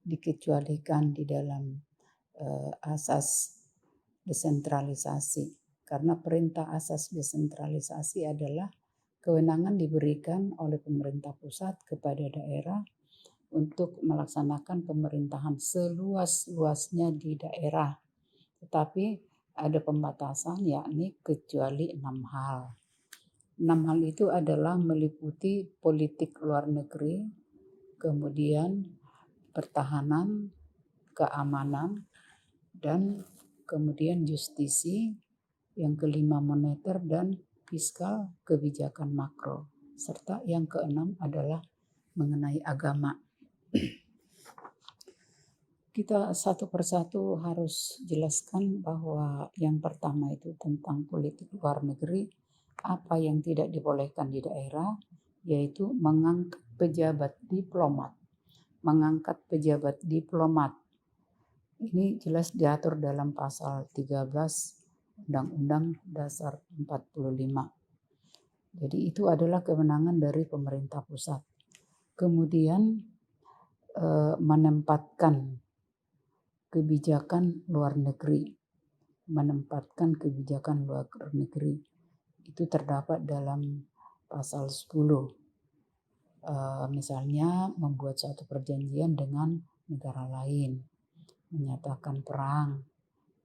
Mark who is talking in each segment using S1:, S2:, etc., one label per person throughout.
S1: dikecualikan di dalam asas desentralisasi. Karena perintah asas desentralisasi adalah kewenangan diberikan oleh pemerintah pusat kepada daerah untuk melaksanakan pemerintahan seluas-luasnya di daerah. Tetapi ada pembatasan, yakni kecuali 6 hal. 6 hal itu adalah meliputi politik luar negeri, kemudian pertahanan, keamanan, dan kemudian justisi, yang kelima moneter dan fiskal, kebijakan makro, serta yang keenam adalah mengenai agama. Kita satu persatu harus jelaskan bahwa yang pertama itu tentang politik luar negeri, apa yang tidak dibolehkan di daerah, yaitu mengangkat pejabat diplomat. Mengangkat pejabat diplomat ini jelas diatur dalam pasal 13 Undang-Undang Dasar 45. Jadi itu adalah kewenangan dari pemerintah pusat. Kemudian menempatkan kebijakan luar negeri. Menempatkan kebijakan luar negeri itu terdapat dalam pasal 10. Misalnya membuat suatu perjanjian dengan negara lain, menyatakan perang,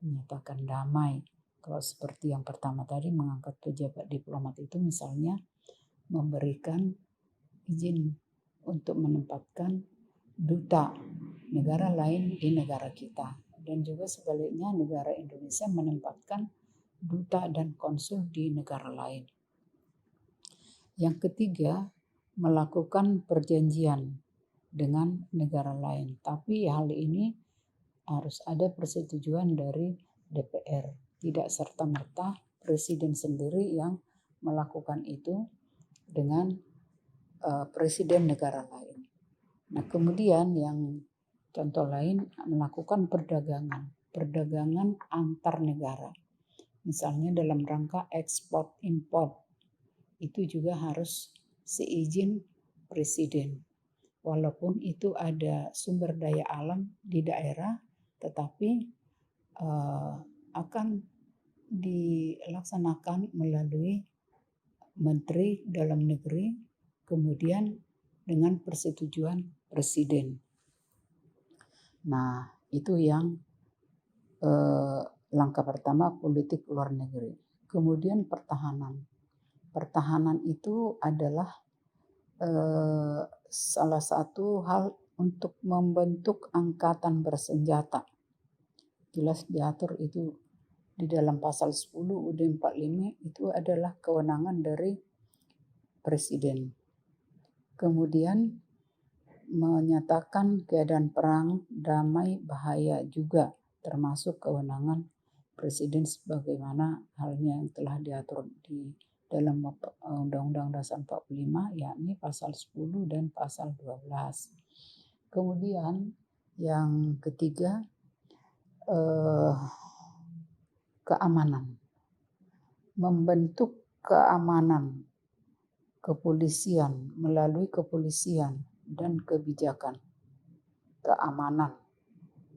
S1: menyatakan damai. Kalau seperti yang pertama tadi, mengangkat pejabat diplomat itu misalnya memberikan izin untuk menempatkan duta negara lain di negara kita. Dan juga sebaliknya negara Indonesia menempatkan duta dan konsul di negara lain. Yang ketiga, melakukan perjanjian dengan negara lain. Tapi hal ini harus ada persetujuan dari DPR. Tidak serta-merta presiden sendiri yang melakukan itu dengan presiden negara lain. Nah, kemudian yang contoh lain, melakukan perdagangan antar negara. Misalnya dalam rangka ekspor impor, itu juga harus seizin presiden. Walaupun itu ada sumber daya alam di daerah, tetapi akan dilaksanakan melalui Menteri Dalam Negeri, kemudian dengan persetujuan presiden. Nah, itu yang langkah pertama, politik luar negeri. Kemudian pertahanan. Pertahanan itu adalah salah satu hal untuk membentuk angkatan bersenjata. Jelas diatur itu di dalam pasal 10 UUD 45, itu adalah kewenangan dari presiden. Kemudian menyatakan keadaan perang, damai, bahaya juga termasuk kewenangan presiden sebagaimana halnya yang telah diatur di dalam Undang-Undang Dasar 45, yakni pasal 10 dan pasal 12. Kemudian yang ketiga, keamanan. Membentuk keamanan kepolisian melalui kepolisian dan kebijakan keamanan.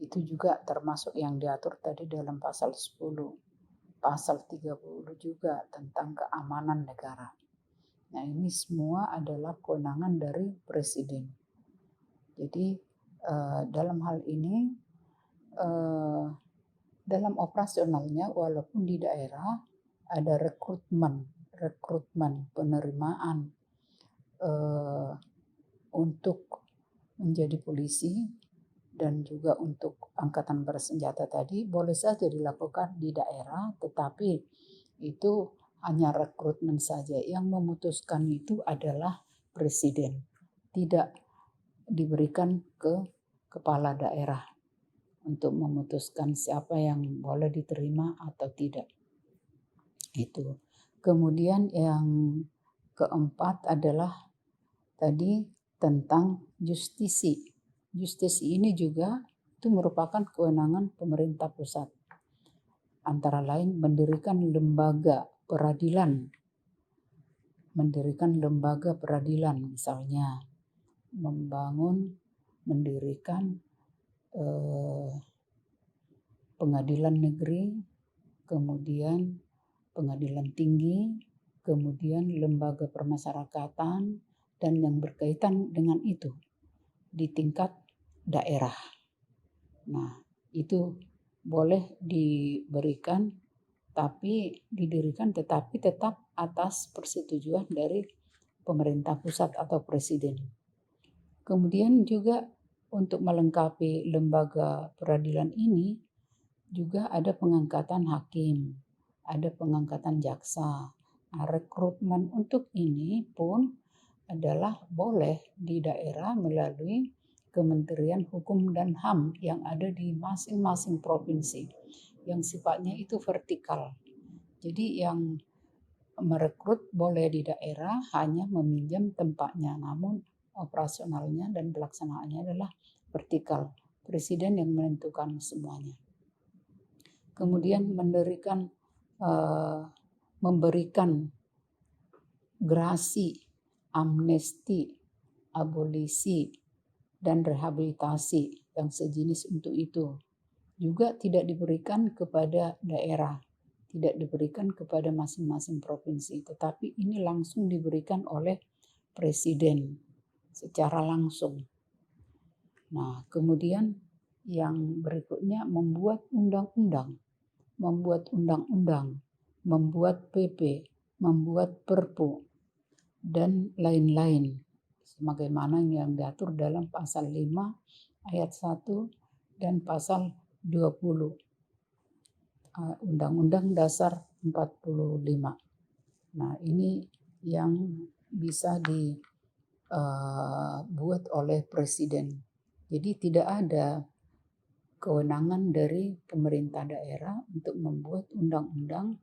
S1: Itu juga termasuk yang diatur tadi dalam pasal 10. Pasal 30 juga tentang keamanan negara. Nah, ini semua adalah kewenangan dari presiden. Jadi dalam hal ini dalam operasionalnya, walaupun di daerah ada rekrutmen penerimaan untuk menjadi polisi dan juga untuk angkatan bersenjata tadi, boleh saja dilakukan di daerah, tetapi itu hanya rekrutmen saja. Yang memutuskan itu adalah presiden, tidak diberikan ke kepala daerah untuk memutuskan siapa yang boleh diterima atau tidak. Itu. Kemudian yang keempat adalah tadi tentang justisi. Justisi ini juga itu merupakan kewenangan pemerintah pusat. Antara lain mendirikan lembaga peradilan. Mendirikan lembaga peradilan misalnya. Mendirikan pengadilan negeri, kemudian pengadilan tinggi, kemudian lembaga permasyarakatan, dan yang berkaitan dengan itu di tingkat daerah. Nah, itu boleh diberikan didirikan tetapi tetap atas persetujuan dari pemerintah pusat atau presiden. Kemudian juga untuk melengkapi lembaga peradilan ini juga ada pengangkatan hakim, ada pengangkatan jaksa. Nah, rekrutmen untuk ini pun adalah boleh di daerah melalui Kementerian Hukum dan HAM yang ada di masing-masing provinsi, yang sifatnya itu vertikal. Jadi yang merekrut boleh di daerah hanya meminjam tempatnya, namun operasionalnya dan pelaksanaannya adalah vertikal. Presiden yang menentukan semuanya. Kemudian memberikan gerasi, amnesti, abolisi, dan rehabilitasi yang sejenis untuk itu juga tidak diberikan kepada daerah, tidak diberikan kepada masing-masing provinsi, tetapi ini langsung diberikan oleh presiden secara langsung. Nah, kemudian yang berikutnya membuat undang-undang, membuat PP, membuat Perpu, dan lain-lain, sebagaimana yang diatur dalam pasal 5 ayat 1 dan pasal 20 Undang-Undang Dasar 45. Nah, ini yang bisa dibuat oleh presiden. Jadi tidak ada kewenangan dari pemerintah daerah untuk membuat undang-undang,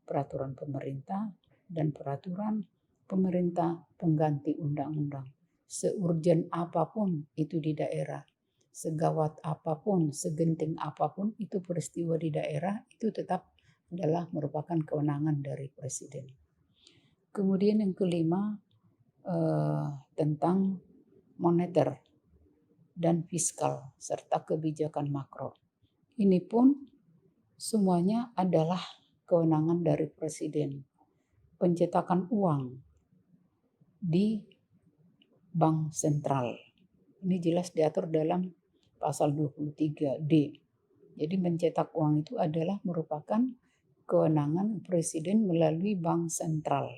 S1: peraturan pemerintah, dan peraturan pemerintah pengganti undang-undang. Seurgen apapun itu di daerah, segawat apapun, segenting apapun itu peristiwa di daerah, itu tetap adalah merupakan kewenangan dari presiden. Kemudian yang kelima, tentang moneter dan fiskal serta kebijakan makro. Ini pun semuanya adalah kewenangan dari presiden. Pencetakan uang di bank sentral. Ini jelas diatur dalam pasal 23D. Jadi mencetak uang itu adalah merupakan kewenangan presiden melalui bank sentral.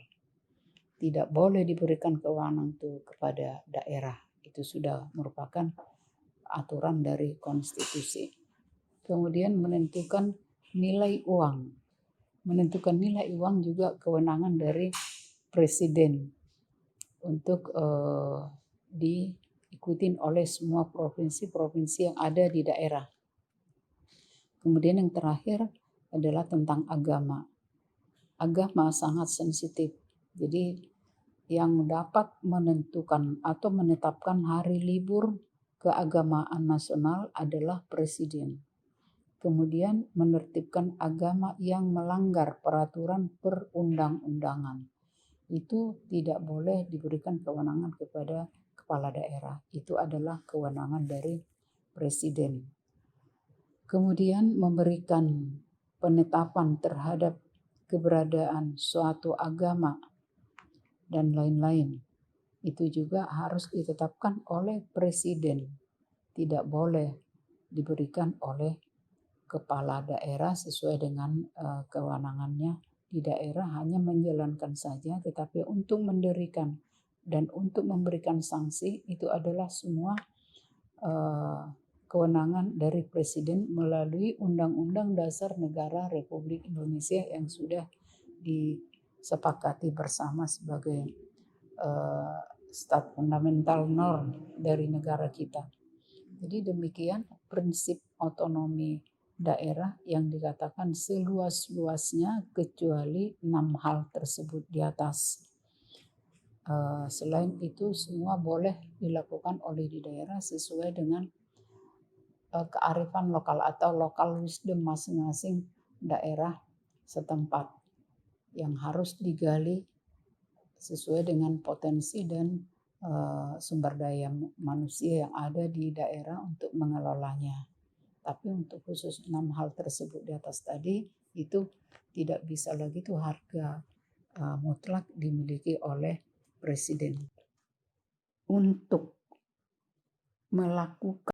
S1: Tidak boleh diberikan kewenangan itu kepada daerah. Itu sudah merupakan aturan dari konstitusi. Kemudian menentukan nilai uang. Menentukan nilai uang juga kewenangan dari presiden untuk diikutin oleh semua provinsi-provinsi yang ada di daerah. Kemudian yang terakhir adalah tentang agama. Agama sangat sensitif. Jadi yang dapat menentukan atau menetapkan hari libur keagamaan nasional adalah presiden. Kemudian menertibkan agama yang melanggar peraturan perundang-undangan. Itu tidak boleh diberikan kewenangan kepada kepala daerah. Itu adalah kewenangan dari presiden. Kemudian memberikan penetapan terhadap keberadaan suatu agama dan lain-lain. Itu juga harus ditetapkan oleh presiden. Tidak boleh diberikan oleh kepala daerah sesuai dengan kewenangannya di daerah, hanya menjalankan saja, tetapi untuk mendirikan dan untuk memberikan sanksi itu adalah semua kewenangan dari presiden melalui Undang-Undang Dasar Negara Republik Indonesia yang sudah disepakati bersama sebagai stat fundamental norm dari negara kita. Jadi demikian prinsip otonomi daerah yang dikatakan seluas-luasnya kecuali 6 hal tersebut di atas. Selain itu semua boleh dilakukan oleh di daerah sesuai dengan kearifan lokal atau local wisdom masing-masing daerah setempat yang harus digali sesuai dengan potensi dan sumber daya manusia yang ada di daerah untuk mengelolanya. Tapi untuk khusus 6 hal tersebut di atas tadi itu tidak bisa lagi tuh harga mutlak dimiliki oleh presiden. Untuk melakukan